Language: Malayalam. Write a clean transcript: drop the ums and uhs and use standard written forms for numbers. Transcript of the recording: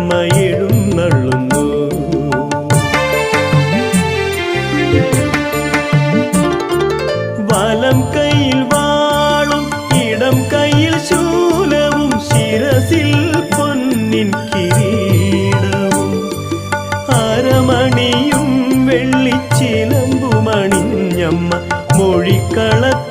അമ്മ എഴുന്നള്ളുന്നു. വലം കൈയിൽ വാളും ഇടം കൈയിൽ ശൂലവും ശിരസിൽ പൊന്നിൻ കിരീടവും അരമണിയും വെള്ളിച്ചിലമ്പുമണിഞ്ഞമ്മ മൊഴിക്കളത്തിൽ